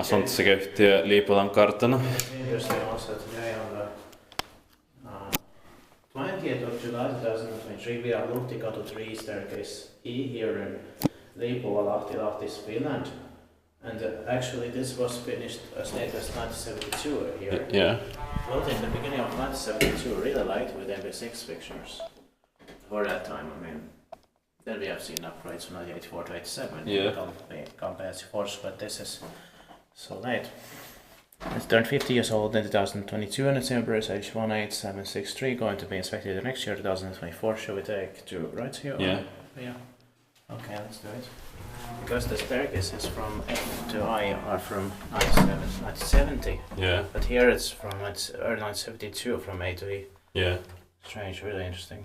asuntosykeyhtiö Liipolan kartano. Previously also today on the 20th of July 2023 we are Luhtikatu 3 staircase E here in Liipola, Lahti, Finland. And actually this was finished as late as 1972 here. Yeah. Built in the beginning of 1972, really light with MP6 fixtures. For that time, I mean, then we have seen upgrades from 1984 to 87. Yeah. Compared to force, but this is so late. It's turned 50 years old in 2022 and its embrace H18763 going to be inspected the next year, 2024. Shall we take two rights here? Yeah. Yeah. Okay, let's do it. Because the staircases from F to I are from 1970. Yeah. But here it's from early 1972 from A to E. Yeah. Strange, really interesting.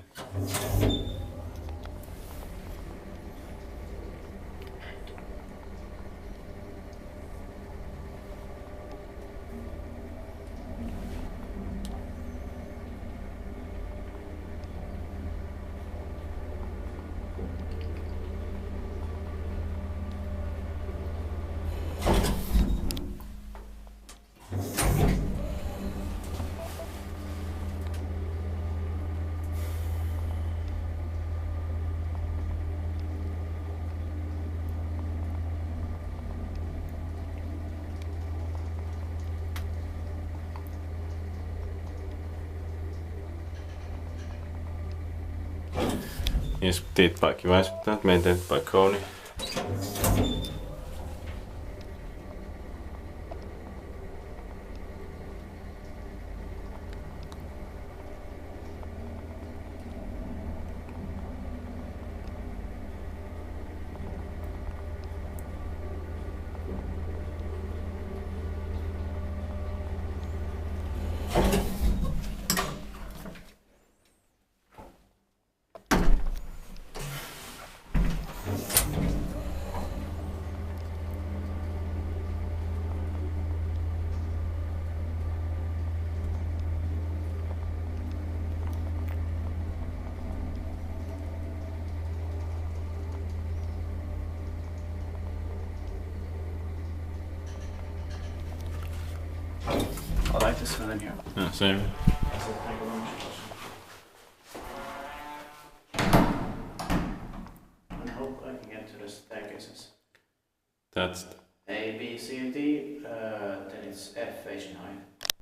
Yes, tiedetback that maintained by Kone. I like this one in here. Yeah, same. I hope I can get to the staircases. That's A, B, C, and D, then it's F, H, and I.